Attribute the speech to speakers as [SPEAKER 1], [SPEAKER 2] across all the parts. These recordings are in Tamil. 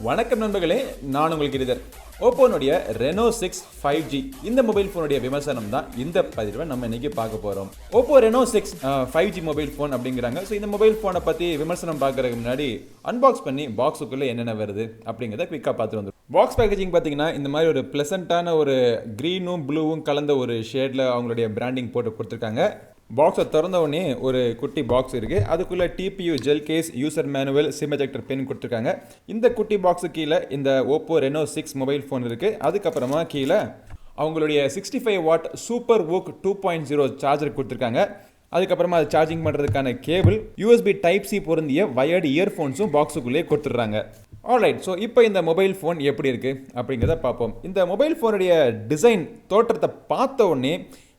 [SPEAKER 1] வணக்கம் நண்பர்களே, நான் உங்கள் கிரிதர். ஓப்போனுடைய ரெனோ 6 5G இந்த மொபைல் ஃபோனுடைய விமர்சனம் தான் இந்த பதிவை நம்ம இன்னைக்கு பார்க்க போகிறோம். Oppo Reno 6 5G mobile phone அப்படிங்கிறாங்க. ஸோ இந்த மொபைல் ஃபோனை பற்றி விமர்சனம் பார்க்கறதுக்கு முன்னாடி அன்பாக்ஸ் பண்ணி பாக்ஸுக்குள்ளே என்னென்ன வருது அப்படிங்கிறத குவிக்காக பார்த்துட்டு வந்துடும். பாக்ஸ் பேக்கேஜிங் பார்த்தீங்கன்னா இந்த மாதிரி ஒரு ப்ளசண்ட்டான ஒரு க்ரீனும் ப்ளூவும் கலந்த ஒரு ஷேடில் அவங்களுடைய பிராண்டிங் போட்டு கொடுத்துருக்காங்க. பாக்ஸை திறந்த உடனே ஒரு குட்டி பாக்ஸ் இருக்குது. அதுக்குள்ளே TPU gel case, user manual, SIM ejector pin கொடுத்துருக்காங்க. இந்த குட்டி பாக்ஸு கீழே இந்த ஓப்போ ரெனோ 6 மொபைல் ஃபோன் இருக்குது. அதுக்கப்புறமா கீழே அவங்களுடைய 65 வாட் SuperVOOC 2.0 சார்ஜர் கொடுத்துருக்காங்க. அதுக்கப்புறமா அது சார்ஜிங் பண்ணுறதுக்கான கேபிள், யூஎஸ்பி டைப் சி பொருந்திய வயர்டு இயர்ஃபோன்ஸும் பாக்ஸுக்குள்ளேயே கொடுத்துட்றாங்க. ஆல்ரைட், ஸோ இப்போ இந்த மொபைல் ஃபோன் எப்படி இருக்குது அப்படிங்கிறத பார்ப்போம். இந்த மொபைல் ஃபோனுடைய டிசைன் தோற்றத்தை பார்த்த உடனே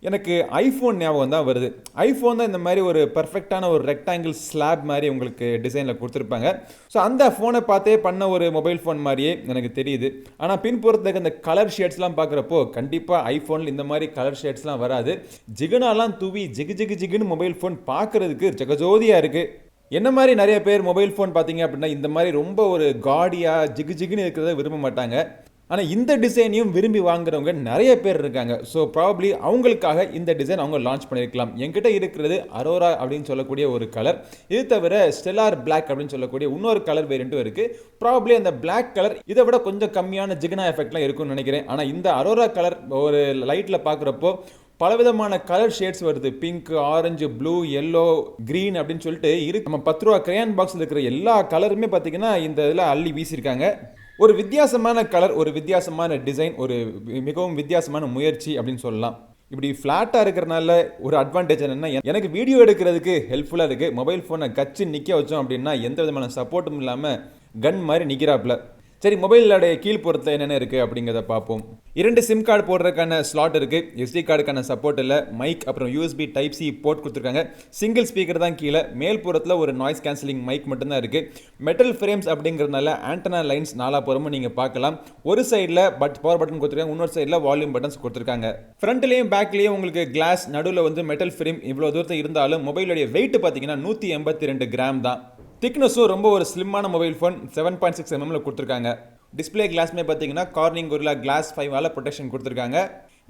[SPEAKER 1] எனக்கு ஐஃபோன் ஞாபகம் தான் வருது. ஐஃபோன் தான் இந்த மாதிரி ஒரு பர்ஃபெக்டான ஒரு ரெக்டாங்கிள் ஸ்லாப் மாதிரி உங்களுக்கு டிசைனில் கொடுத்துருப்பாங்க. ஸோ அந்த ஃபோனை பார்த்தே பண்ண ஒரு மொபைல் ஃபோன் மாதிரியே எனக்கு தெரியுது. ஆனால் பின்புறத்துக்கு அந்த கலர் ஷேட்ஸ்லாம் பார்க்குறப்போ கண்டிப்பாக ஐஃபோனில் இந்த மாதிரி கலர் ஷேட்ஸ்லாம் வராது. ஜிகுனாலாம் தூவி ஜிகுன்னு மொபைல் ஃபோன் பார்க்குறதுக்கு ஜெகஜோதியாக இருக்குது. என்ன மாதிரி நிறைய பேர் மொபைல் ஃபோன் பார்த்தீங்க அப்படின்னா இந்த மாதிரி ரொம்ப ஒரு காடியாக ஜிகுன்னு இருக்கிறத விரும்ப மாட்டாங்க. ஆனால் இந்த டிசைனையும் விரும்பி வாங்குறவங்க நிறைய பேர் இருக்காங்க. ஸோ ப்ராபப்ளி அவங்களுக்காக இந்த டிசைன் அவங்க லான்ச் பண்ணியிருக்கலாம். என்கிட்ட இருக்கிறது அரோரா அப்படின்னு சொல்லக்கூடிய ஒரு கலர். இது தவிர ஸ்டெல்லார் பிளாக் அப்படின்னு சொல்லக்கூடிய இன்னொரு கலர் வேரியண்ட்டும் இருக்குது. ப்ராபப்ளி அந்த பிளாக் கலர் இதை விட கொஞ்சம் கம்மியான ஜிகனா எஃபெக்ட்லாம் இருக்கும்னு நினைக்கிறேன். ஆனால் இந்த அரோரா கலர் ஒரு லைட்டில் பார்க்குறப்போ பலவிதமான கலர் ஷேட்ஸ் வருது. Pink, orange, blue, yellow, green அப்படின்னு சொல்லிட்டு இருக்கு. நம்ம 10 ரூபா கிரையான் பாக்ஸில் இருக்கிற எல்லா கலருமே பார்த்தீங்கன்னா இந்த இதில் அள்ளி வீசியிருக்காங்க. ஒரு வித்தியாசமான கலர், ஒரு வித்தியாசமான டிசைன், ஒரு மிகவும் வித்தியாசமான முயற்சி அப்படின்னு சொல்லலாம். இப்படி ஃப்ளாட்டாக இருக்கிறனால ஒரு அட்வான்டேஜ் என்னென்னா, எனக்கு வீடியோ எடுக்கிறதுக்கு ஹெல்ப்ஃபுல்லாக இருக்குது. மொபைல் ஃபோனை கச்சு நிற்க வச்சோம் அப்படின்னா எந்த விதமான சப்போர்ட்டும் இல்லாமல் கன் மாதிரி நிற்கிறாப்புல. சரி, மொபைலோடைய கீழ்ப்புறத்தில் என்னென்ன இருக்குது அப்படிங்கிறத பார்ப்போம். 2 சிம் கார்டு போடுறதுக்கான ஸ்லாட் இருக்குது. எஸ்டி கார்டுக்கான சப்போர்ட் இல்லை. மைக் அப்புறம் யூஎஸ்பி டைப் சி போர்ட் கொடுத்துருக்காங்க. சிங்கிள் ஸ்பீக்கர் தான் கீழே. மேல் புறத்தில் ஒரு நாய்ஸ் கேன்சலிங் மைக் மட்டும்தான் இருக்குது. மெட்டல் ஃப்ரேம்ஸ் அப்படிங்கிறதுனால ஆண்டனா லைன்ஸ் நாலாப்புறமும் நீங்கள் பார்க்கலாம். ஒரு சைடில் பவர் பட்டன் கொடுத்துருக்காங்க, இன்னொரு சைடில் வால்யூம் பட்டன்ஸ் கொடுத்துருக்காங்க. ஃப்ரண்ட்லேயும் பேக்லேயும் உங்களுக்கு கிளாஸ், நடுவில் வந்து மெட்டல் ஃப்ரேம். இவ்வளோ தூரத்தில் இருந்தாலும் மொபைலுடைய வெயிட் பார்த்தீங்கன்னா 182 கிராம் தான். திக்னஸும் ரொம்ப ஒரு ஸ்லிம்மான மொபைல் ஃபோன் 7.6 mm கொடுத்துருக்காங்க. டிஸ்பிளே கிளாஸ்மே பார்த்தீங்கன்னா கார்னிங் கொரில்லா கிளாஸ் 5 ப்ரொடெக்ஷன் கொடுத்துருக்காங்க.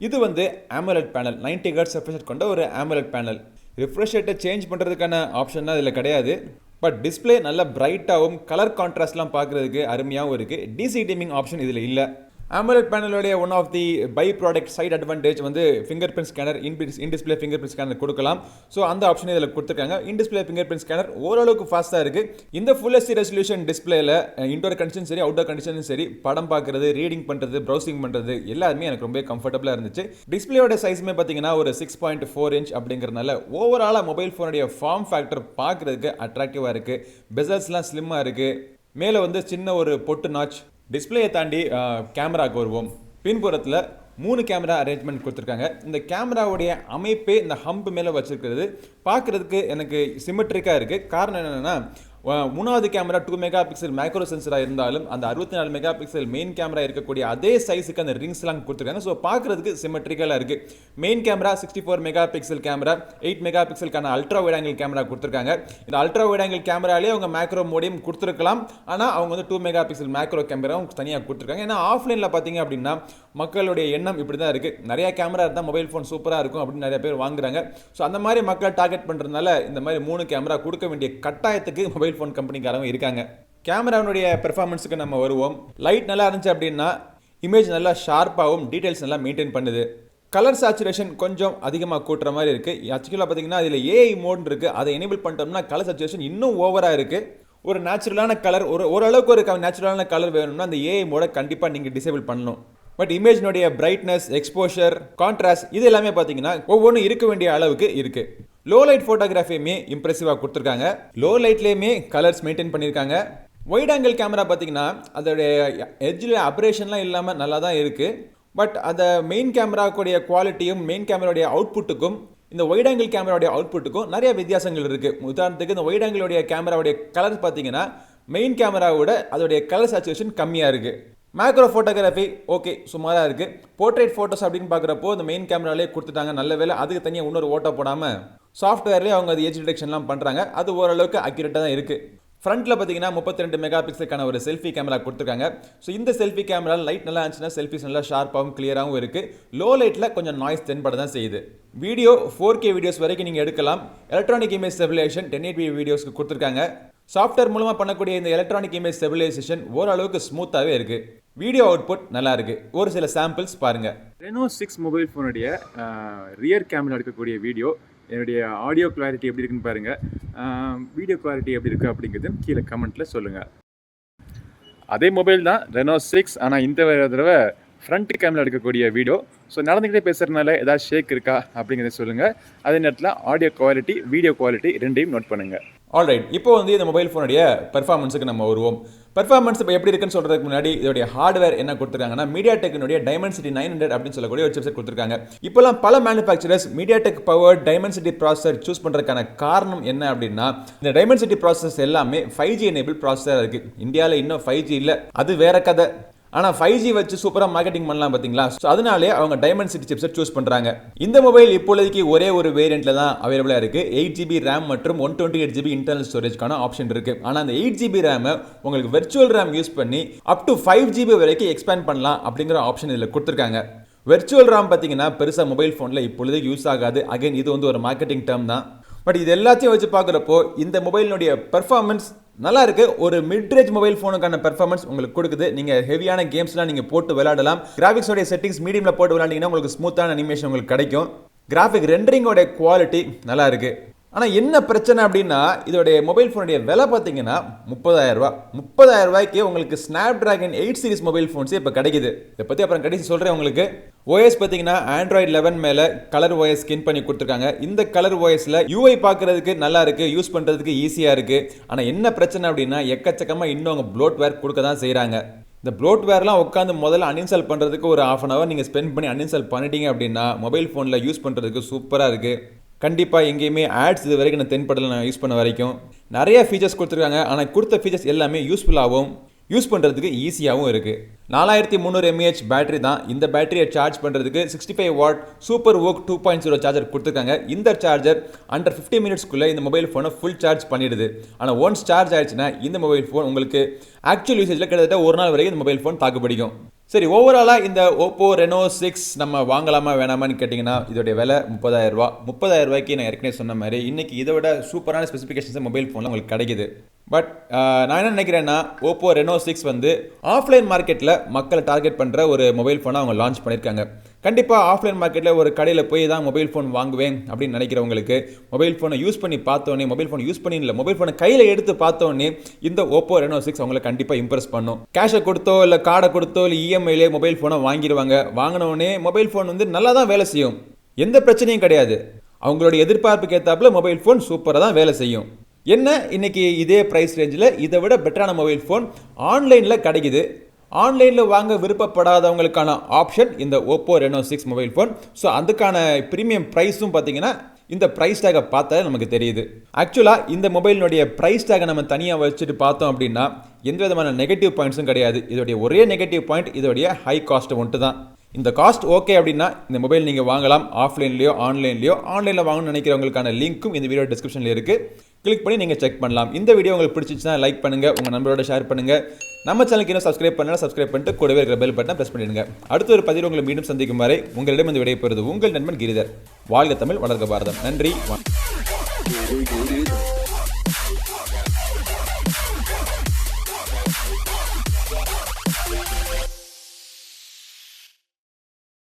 [SPEAKER 1] இது வந்து AMOLED பேனல், 90 Hz ரெஃப்ரெஷ் கொண்ட ஒரு AMOLED பேனல். ரெஃப்ரெஷ் ரேட்டை சேஞ்ச் பண்ணுறதுக்கான ஆப்ஷன் இதில் கிடையாது. பட் டிஸ்பிளே நல்ல பிரைட்டாகவும் கலர் கான்ட்ராஸ்ட்லாம் பார்க்குறதுக்கு அருமையாகவும் இருக்குது. டிசி டிமிங் ஆப்ஷன் இதில் இல்லை. AMOLED பேனலுடைய one of the by product side advantage வந்து fingerprint scanner, in display fingerprint scanner கொடுக்கலாம். ஸோ அந்த ஆப்ஷன் இதில் கொடுத்துருக்காங்க. In display fingerprint scanner ஓரளவுக்கு ஃபாஸ்ட்டாக இருக்குது. இந்த ஃபுல் HD ரெசல்யூஷன் டிஸ்பிளேல இன்டோர் கண்டிஷன் சரி, அவுட்டோர் கண்டிஷனும் சரி, படம் பார்க்குறது, ரீடிங் பண்ணுறது, ப்ரௌசிங் பண்ணுறது எல்லாருமே எனக்கு ரொம்ப கம்ஃபர்டபுளாக இருந்துச்சு. டிஸ்பிளேயோட சைஸுமே பார்த்தீங்கன்னா ஒரு 6.4 inch அப்படிங்கிறதுனால ஓவராலாக மொபைல் ஃபோனுடைய ஃபார்ம் ஃபேக்டர் பார்க்குறதுக்கு அட்ராக்டிவாக இருக்குது. பெசல்ஸ்லாம் ஸ்லிம்மாக இருக்குது. மேலே வந்து சின்ன ஒரு பொட்டு நாச். டிஸ்பிளேயை தாண்டி கேமராவுக்கு வருவோம். பின்புறத்தில் 3 கேமரா அரேஞ்ச்மெண்ட் கொடுத்துருக்காங்க. இந்த கேமராவுடைய அமைப்பே இந்த ஹம்ப் மேலே வச்சுருக்கிறது பார்க்குறதுக்கு எனக்கு சிமெட்ரிக்காக இருக்குது. காரணம் என்னென்னா, 3வது கேமரா 2 MP மேக்ரோ சென்சராக இருந்தாலும் அந்த 64 MP மெயின் கேமரா இருக்கக்கூடிய அதே சைஸுக்கு அந்த ரிங்ஸ்லாம் கொடுத்துருக்காங்க. ஸோ பார்க்குறதுக்கு சிமெட்ரிக்கலாக இருக்குது. Main camera 64 MP camera, 8 MP ultra wide angle camera கொடுத்துருக்காங்க. இந்த அல்ட்ரா வைட் ஆங்கிள் கேமராலே அவங்க மேக்ரோ மோடியம் கொடுத்துருக்கலாம். ஆனால் அவங்க வந்து 2 MP மேக்ரோ கேமராவும் தனியாக கொடுத்துருக்காங்க. ஏன்னா ஆஃப்லைனில் பார்த்தீங்க அப்படின்னா மக்களுடைய எண்ணம் இப்படி தான் இருக்குது. நிறையா கேமரா இருந்தால் மொபைல் ஃபோன் சூப்பராக இருக்கும் அப்படின்னு நிறைய பேர் வாங்குறாங்க. ஸோ அந்த மாதிரி மக்களை டார்கெட் பண்ணுறதுனால இந்த மாதிரி 3 கேமரா கொடுக்க வேண்டிய கட்டாயத்துக்கு மொபைல் ஃபோன் கம்பெனிக்காரங்க இருக்காங்க. கேமராவுடைய பெர்ஃபார்மன்ஸுக்கு நம்ம வருவோம். லைட் நல்லா இருந்துச்சு அப்படின்னா இமேஜ் நல்லா ஷார்ப்பாகவும் டீடைல்ஸ் நல்லா மெயின்டைன் பண்ணுது. கலர் சேச்சுரேஷன் கொஞ்சம் அதிகமாக கூட்டுற மாதிரி இருக்குது. ஆக்சுவலாக பார்த்தீங்கன்னா அதில் ஏஐ மோட் இருக்குது. அதை எனேபிள் பண்ணிட்டோம்னா கலர் சேச்சுரேஷன் இன்னும் ஓவராக இருக்குது. ஒரு நேச்சுரலான கலர், ஓரளவுக்கு ஒரு நேச்சுரலான கலர் வேணும்னா அந்த ஏஐ மோடை கண்டிப்பாக நீங்கள் டிசேபிள் பண்ணணும். பட் இமேஜினுடைய பிரைட்னஸ், எக்ஸ்போஷர், கான்ட்ராஸ்ட் இது எல்லாமே பார்த்தீங்கன்னா ஒவ்வொன்றும் இருக்க வேண்டிய அளவுக்கு இருக்குது. லோ லைட் ஃபோட்டோகிராஃபியுமே இம்ப்ரெசிவாக கொடுத்துருக்காங்க. லோ லைட்லேயுமே கலர்ஸ் மெயின்டைன் பண்ணியிருக்காங்க. வைட் ஆங்கிள் கேமரா பார்த்தீங்கன்னா அதோடைய எட்ஜில் அப்ரேஷன்லாம் இல்லாமல் நல்லா தான் இருக்குது. பட் அந்த மெயின் கேமராவுடைய குவாலிட்டியும் மெயின் கேமராவுடைய அவுட்புட்டுக்கும் இந்த வைட் ஆங்கிள் கேமராவுடைய அவுட்புட்டுக்கும் நிறைய வித்தியாசங்கள் இருக்குது. உதாரணத்துக்கு இந்த வைட் ஆங்கிளுடைய கேமராவுடைய கலர் பார்த்தீங்கன்னா மெயின் கேமராவோட அதோடைய கலர் சேச்சுரேஷன் கம்மியாக இருக்குது. மேக்ரோ ஃபோட்டோகிராஃபி ஓகே சுமாராக இருக்குது. போர்ட்ரேட் ஃபோட்டோஸ் அப்படின்னு பார்க்குறப்போ இந்த மெயின் கேமராலே கொடுத்துட்டாங்க. நல்ல வேலை அதுக்கு தனியாக இன்னொரு ஓட்டோ போடாமல் சாஃப்ட்வேர்லேயே அவங்க அது ஏஜ் டிடெக்ஷன்லாம் பண்ணுறாங்க. அது ஓரளவுக்கு அக்யூரேட்டாக தான் இருக்குது. ஃப்ரண்ட்டில் பார்த்தீங்கன்னா 32 மெகா பிக்சலுக்கான ஒரு செல்ஃபி கேமரா கொடுத்துருக்காங்க. ஸோ இந்த செல்ஃபி கேமரா லைட் நல்லா இருந்துச்சுன்னா செல்ஃபிஸ் நல்லா ஷார்ப்பாகவும் கிளியராகவும் இருக்குது. லோ லைட்டில் கொஞ்சம் நாய்ஸ் தென்பட தான் செய்யுது. வீடியோ 4K வீடியோஸ் வரைக்கும் நீங்கள் எடுக்கலாம். எலக்ட்ரானிக் இமேஜ் ஸ்டெபிலைசேஷன் 1080p வீடியோஸ்க்கு கொடுத்துருக்காங்க. சாஃப்ட்வேர் மூலமாக பண்ணக்கூடிய இந்த எலக்ட்ரானிக் இமேஜ் ஸ்டெபிலைசேஷன் ஓரளவுக்கு ஸ்மூத்தாகவே இருக்குது. வீடியோ அவுட்புட் நல்லா இருக்குது. ஒரு சில சாம்பிள்ஸ் பாருங்கள். Reno 6 மொபைல் ஃபோனுடைய ரியர் கேமரா எடுக்கக்கூடிய வீடியோ, என்னுடைய ஆடியோ குவாலிட்டி எப்படி இருக்குன்னு பாருங்கள். வீடியோ குவாலிட்டி எப்படி இருக்குது அப்படிங்கிறது கீழே கமெண்ட்டில் சொல்லுங்கள். அதே மொபைல் தான் Reno 6, ஆனால் இந்த தடவை ஃப்ரண்ட் கேமரா எடுக்கக்கூடிய வீடியோ. ஸோ நடந்துக்கிட்டே பேசுகிறதுனால ஏதாவது ஷேக் இருக்கா அப்படிங்கிறத சொல்லுங்கள். அதே நேரத்தில் ஆடியோ குவாலிட்டி, வீடியோ குவாலிட்டி ரெண்டையும் நோட் பண்ணுங்கள். ஆல்ரைட், இப்போ வந்து இந்த மொபைல் ஃபோனுடைய பெர்ஃபார்மன்ஸுக்கு நம்ம வருவோம். பெர்ஃபார்மன்ஸ் இப்போ எப்படி இருக்குன்னு சொல்கிறதுக்கு முன்னாடி இதோடைய ஹார்ட்வேர் என்ன கொடுத்துருக்காங்கன்னா, MediaTekனுடைய Dimensity 900 அப்படின்னு சொல்லக்கூடிய ஒரு சிப்செட் கொடுத்துருக்காங்க. இப்போலாம் பல manufacturers MediaTek power Dimensity processor choose பண்ணுறதுக்கான காரணம் என்ன அப்படின்னா, இந்த Dimensity ப்ராசஸர்ஸ் எல்லாமே 5G எனேபிள் ப்ராசஸராக இருக்குது. இந்தியாவில் இன்னும் 5G இல்லை, அது வேற கதை. ஆனால் 5G வச்சு சூப்பராக மார்க்கெட்டிங் பண்ணலாம் பார்த்தீங்களா. ஸோ அதனாலே அவங்க Dimensity சிப்செட் சூஸ் பண்ணுறாங்க. இந்த மொபைல் இப்போதைக்கு ஒரே ஒரு வேரியண்ட்டில் தான் அவைலபிளாக இருக்குது. 8GB RAM மற்றும் 128GB இன்டர்னல் ஸ்டோரேஜ்க்கான ஆப்ஷன் இருக்குது. ஆனால் அந்த 8GB RAM உங்களுக்கு வெர்ச்சுவல் RAM யூஸ் பண்ணி அப் டு 5GB வரைக்கும் எக்ஸ்பேண்ட் பண்ணலாம் அப்படிங்கிற ஆப்ஷன் இதில் கொடுத்துருக்காங்க. வெர்ச்சுவல் RAM பார்த்தீங்கன்னா பெருசாக மொபைல் ஃபோனில் இப்பொழுது யூஸ் ஆகாது. அகைன் இது வந்து ஒரு மார்க்கெட்டிங் டேர்ம் தான். பட் இது எல்லாத்தையும் வச்சு பார்க்குறப்போ இந்த மொபைலினுடைய பெர்ஃபார்மன்ஸ் நல்லா இருக்கு. ஒரு மிட்ரேஞ்ச் மொபைல் ஃபோனுக்கான பெர்ஃபார்மன்ஸ் உங்களுக்கு கொடுக்குது. நீங்கள் ஹெவியான கேம்ஸ்லாம் நீங்கள் போட்டு விளையாடலாம். கிராஃபிக்ஸோடைய செட்டிங்ஸ் மீடியமில் போட்டு விளையாண்டிங்கன்னா உங்களுக்கு ஸ்மூத்தான அனிமேஷன் உங்களுக்கு கிடைக்கும். கிராஃபிக் ரெண்டரிங்கோட குவாலிட்டி நல்லா இருக்கு. ஆனால் என்ன பிரச்சனை அப்படின்னா, இதோடைய மொபைல் ஃபோனுடைய விலை பார்த்தீங்கன்னா 30,000 ரூபா. 30,000 ரூபாய்க்கு உங்களுக்கு Snapdragon 8 சீரிஸ் மொபைல் ஃபோன்ஸே இப்போ கிடைக்குது. இதை பற்றி அப்புறம் கடைசி சொல்கிறேன் உங்களுக்கு. OS பார்த்தீங்கன்னா Android 11 மேலே ColorOS ஸ்கின் பண்ணி கொடுத்துருக்காங்க. இந்த ColorOSல UI பார்க்குறதுக்கு நல்லா இருக்குது, யூஸ் பண்ணுறதுக்கு ஈஸியாக இருக்குது. ஆனால் என்ன பிரச்சனை அப்படின்னா, எக்கச்சக்கமாக இன்னும் அவங்க ப்ளோட்வேர் கொடுக்க தான் செய்கிறாங்க. இந்த ப்ளோட்வேர்லாம் உட்காந்து முதல்ல அன்இன்ஸ்டால் பண்ணுறதுக்கு ஒரு ½ அன் ஹவர் நீங்கள் ஸ்பெண்ட் பண்ணி அன்இன்ஸ்டால் பண்ணிட்டீங்க அப்படின்னா மொபைல் ஃபோனில் யூஸ் பண்ணுறதுக்கு சூப்பராக இருக்குது. கண்டிப்பாக எங்கேயுமே ஆட்ஸ் இது வரைக்கும் நான் தென்படலை. நான் யூஸ் பண்ண வரைக்கும் நிறைய ஃபீச்சர்ஸ் கொடுத்துருக்காங்க. ஆனால் கொடுத்த ஃபீச்சர்ஸ் எல்லாமே யூஸ்ஃபுல்லாகவும் யூஸ் பண்ணுறதுக்கு ஈஸியாகவும் இருக்குது. 4300 mAh பேட்டரி தான். இந்த பேட்டரியை சார்ஜ் பண்ணுறதுக்கு 65 வாட் SuperVOOC 2.0 சார்ஜர் கொடுத்துருக்காங்க. இந்த சார்ஜர் அண்டர் 50 மினிட்ஸ்க்குள்ளே இந்த மொபைல் ஃபோனை ஃபுல் சார்ஜ் பண்ணிடுது. ஆனால் ஒன்ஸ் சார்ஜ் ஆயிடுச்சுன்னா இந்த மொபைல் ஃபோன் உங்களுக்கு ஆக்சுவல் யூசேஜில் கிட்டத்தட்ட ஒரு நாள் வரைக்கும் இந்த மொபைல் ஃபோன் தாக்குப்பிடிக்கும். சரி, ஓவராலாக இந்த Oppo Reno 6 நம்ம வாங்கலாமா வேணாமான்னு கேட்டிங்கன்னா இதோடைய விலை 30,000 ரூபா. 30,000 ரூபாய்க்கு நான் ஏற்கனவே சொன்ன மாதிரி இன்றைக்கி இதை விட சூப்பரான ஸ்பெசிஃபிகேஷன்ஸ் மொபைல் ஃபோனில் உங்களுக்கு கிடைக்குது. பட் நான் என்ன நினைக்கிறேன்னா, Oppo Reno 6 வந்து ஆஃப்லைன் மார்க்கெட்டில் மக்களை டார்கெட் பண்ணுற ஒரு மொபைல் ஃபோனை அவங்க லான்ச் பண்ணியிருக்காங்க. கண்டிப்பாக ஆஃப்லைன் மார்க்கெட்டில் ஒரு கடையில் போய் தான் மொபைல் ஃபோன் வாங்குவேன் அப்படின்னு நினைக்கிறவங்களுக்கு மொபைல் ஃபோனை யூஸ் பண்ணி பார்த்தோன்னே, மொபைல் ஃபோன் யூஸ் பண்ணி இல்லை, மொபைல் ஃபோனை கையில் எடுத்து பார்த்தோன்னே இந்த Oppo Reno 6 அவங்களை கண்டிப்பாக இம்ப்ரெஸ் பண்ணும். கேஷை கொடுத்தோ இல்லை கார்டை கொடுத்தோ இல்லை இஎம்ஐலே மொபைல் ஃபோனை வாங்கிடுவாங்க. வாங்கினோடனே மொபைல் ஃபோன் வந்து நல்லா தான் வேலை செய்யும், எந்த பிரச்சனையும் கிடையாது. அவங்களுடைய எதிர்பார்ப்புக்கு ஏற்றாப்புல மொபைல் ஃபோன் சூப்பராக தான் வேலை செய்யும். என்ன, இன்னைக்கு இதே ப்ரைஸ் ரேஞ்சில் இதை விட பெட்டரான மொபைல் ஃபோன் ஆன்லைனில் கிடைக்குது. ஆன்லைனில் வாங்க விருப்பப்படாதவங்களுக்கான ஆப்ஷன் இந்த Oppo Reno 6 mobile phone. So அதுக்கான ப்ரீமியம் ப்ரைஸும் பார்த்தீங்கன்னா இந்த ப்ரைஸ் டேகை பார்த்தா நமக்கு தெரியுது. ஆக்சுவலாக இந்த மொபைலினுடைய ப்ரைஸ் டேகை நம்ம தனியாக வச்சுட்டு பார்த்தோம் அப்படின்னா எந்த விதமான நெகட்டிவ் பாயிண்ட்ஸும் கிடையாது. இதோடைய ஒரே நெகட்டிவ் பாயிண்ட் இதோடைய ஹை காஸ்ட் ஒன்று தான். இந்த காஸ்ட் ஓகே அப்படின்னா இந்த மொபைல் நீங்கள் வாங்கலாம். ஆஃப்லைன்லையோ ஆன்லைன்லையோ. ஆன்லைனில் வாங்கணும்னு நினைக்கிறவங்களுக்கான லிங்க்கும் இந்த வீடியோ டிஸ்கிரிப்ஷனில் இருக்குது. கிளிக் பண்ணி நீங்கள் செக் பண்ணலாம். இந்த வீடியோ உங்களுக்கு பிடிச்சிச்சுன்னா லைக் பண்ணுங்கள், உங்கள் நண்பரோட ஷேர் பண்ணுங்கள். நம்ம சேனலுக்கு இன்னும் சப்ஸ்கிரைப் பண்ணலாம், சப்ஸ்கிரைப் பண்ணிட்டு கூடவே இருக்கிற பெல் பட்டனை ப்ரெஸ் பண்ணிடுங்க. அடுத்த ஒரு பதிவு உங்களை மீண்டும் சந்திக்கும் வரை உங்களிடம் இந்த விடைபெறுவது உங்கள் நண்பன் கிரிதர். வாழ்க தமிழ், வளர்க பாரதம். நன்றி.